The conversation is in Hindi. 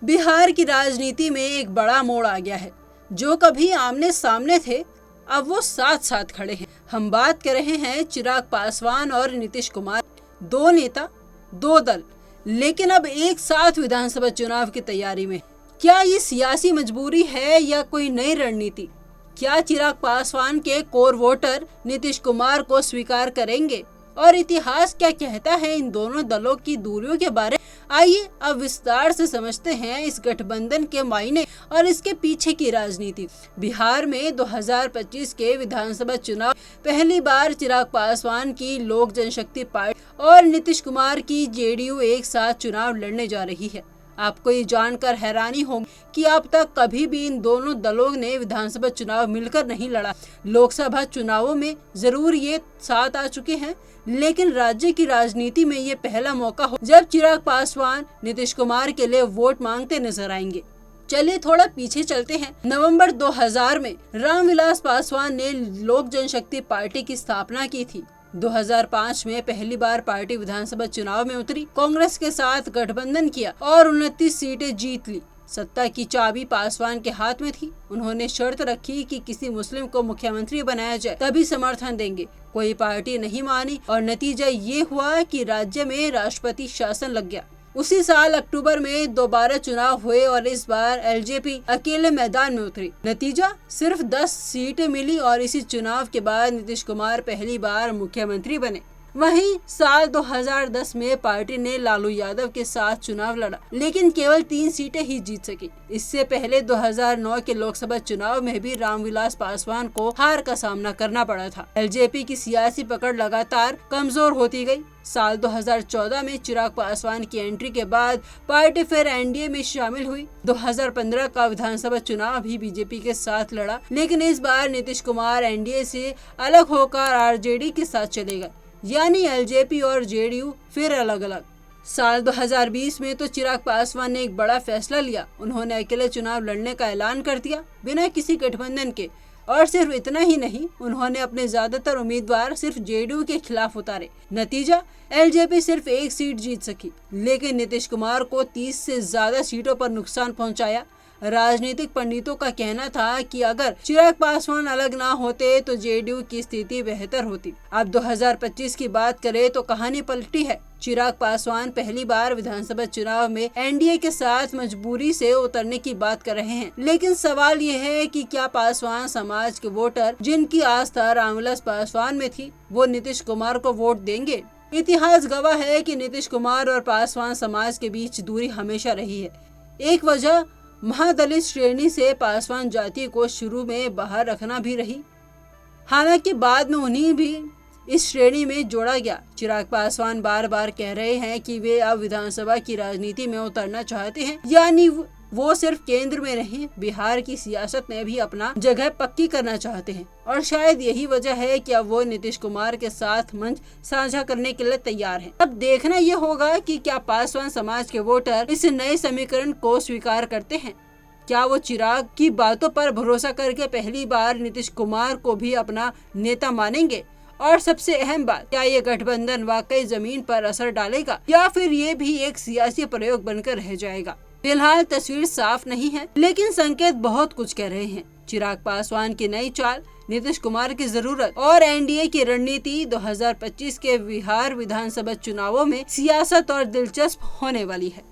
बिहार की राजनीति में एक बड़ा मोड़ आ गया है। जो कभी आमने सामने थे, अब वो साथ साथ खड़े हैं। हम बात कर रहे हैं चिराग पासवान और नीतीश कुमार। दो नेता, दो दल, लेकिन अब एक साथ विधानसभा चुनाव की तैयारी में। क्या ये सियासी मजबूरी है या कोई नई रणनीति? क्या चिराग पासवान के कोर वोटर नीतीश कुमार को स्वीकार करेंगे? और इतिहास क्या कहता है इन दोनों दलों की दूरियों के बारे में? आइए अब विस्तार से समझते हैं इस गठबंधन के मायने और इसके पीछे की राजनीति। बिहार में 2025 के विधानसभा चुनाव पहली बार चिराग पासवान की लोक जनशक्ति पार्टी और नीतीश कुमार की जेडीयू एक साथ चुनाव लड़ने जा रही है। आपको ये जानकर हैरानी होगी कि अब तक कभी भी इन दोनों दलों ने विधानसभा चुनाव मिलकर नहीं लड़ा। लोकसभा चुनावों में जरूर ये साथ आ चुके हैं, लेकिन राज्य की राजनीति में ये पहला मौका हो जब चिराग पासवान नीतीश कुमार के लिए वोट मांगते नजर आएंगे। चलिए थोड़ा पीछे चलते हैं। नवंबर 2000 में रामविलास पासवान ने लोक जनशक्ति पार्टी की स्थापना की थी। 2005 में पहली बार पार्टी विधानसभा चुनाव में उतरी, कांग्रेस के साथ गठबंधन किया और 29 सीटें जीत ली। सत्ता की चाबी पासवान के हाथ में थी। उन्होंने शर्त रखी कि किसी मुस्लिम को मुख्यमंत्री बनाया जाए तभी समर्थन देंगे। कोई पार्टी नहीं मानी और नतीजा ये हुआ कि राज्य में राष्ट्रपति शासन लग गया। उसी साल अक्टूबर में दोबारा चुनाव हुए और इस बार एलजेपी अकेले मैदान में उतरी। नतीजा सिर्फ 10 सीटें मिली और इसी चुनाव के बाद नीतीश कुमार पहली बार मुख्यमंत्री बने। वहीं साल 2010 में पार्टी ने लालू यादव के साथ चुनाव लड़ा, लेकिन केवल 3 सीटें ही जीत सकी। इससे पहले 2009 के लोकसभा चुनाव में भी रामविलास पासवान को हार का सामना करना पड़ा था। एलजेपी की सियासी पकड़ लगातार कमजोर होती गई। साल 2014 में चिराग पासवान की एंट्री के बाद पार्टी फिर एनडीए में शामिल हुई। 2015 का विधानसभा चुनाव भी बीजेपी के साथ लड़ा, लेकिन इस बार नीतीश कुमार एनडीए से अलग होकर आरजेडी के साथ चले गए, यानी एलजेपी और जेडीयू फिर अलग अलग। साल 2020 में तो चिराग पासवान ने एक बड़ा फैसला लिया। उन्होंने अकेले चुनाव लड़ने का ऐलान कर दिया, बिना किसी गठबंधन के। और सिर्फ इतना ही नहीं, उन्होंने अपने ज्यादातर उम्मीदवार सिर्फ जेडीयू के खिलाफ उतारे। नतीजा, एलजेपी सिर्फ 1 सीट जीत सकी, लेकिन नीतीश कुमार को 30 से ज्यादा सीटों पर नुकसान पहुंचाया। राजनीतिक पंडितों का कहना था कि अगर चिराग पासवान अलग ना होते तो जेडीयू की स्थिति बेहतर होती। अब 2025 की बात करें तो कहानी पलटी है। चिराग पासवान पहली बार विधानसभा चुनाव में एनडीए के साथ मजबूरी से उतरने की बात कर रहे हैं, लेकिन सवाल ये है कि क्या पासवान समाज के वोटर जिनकी आस्था रामविलास पासवान में थी, वो नीतीश कुमार को वोट देंगे? इतिहास गवाह है कि नीतीश कुमार और पासवान समाज के बीच दूरी हमेशा रही है। एक वजह महादलित श्रेणी से पासवान जाति को शुरू में बाहर रखना भी रही, हालांकि बाद में उन्हें भी इस श्रेणी में जोड़ा गया। चिराग पासवान बार बार कह रहे हैं कि वे अब विधानसभा की राजनीति में उतरना चाहते हैं, यानी वो सिर्फ केंद्र में नहीं, बिहार की सियासत में भी अपना जगह पक्की करना चाहते हैं। और शायद यही वजह है कि अब वो नीतीश कुमार के साथ मंच साझा करने के लिए तैयार हैं। अब देखना ये होगा कि क्या पासवान समाज के वोटर इस नए समीकरण को स्वीकार करते हैं। क्या वो चिराग की बातों पर भरोसा करके पहली बार नीतीश कुमार को भी अपना नेता मानेंगे? और सबसे अहम बात, क्या ये गठबंधन वाकई जमीन पर असर डालेगा या फिर ये भी एक सियासी प्रयोग बनकर रह जाएगा? फिलहाल तस्वीर साफ नहीं है, लेकिन संकेत बहुत कुछ कह रहे हैं। चिराग पासवान की नई चाल, नीतीश कुमार की जरूरत और एनडीए की रणनीति 2025 के बिहार विधानसभा चुनावों में सियासत और दिलचस्प होने वाली है।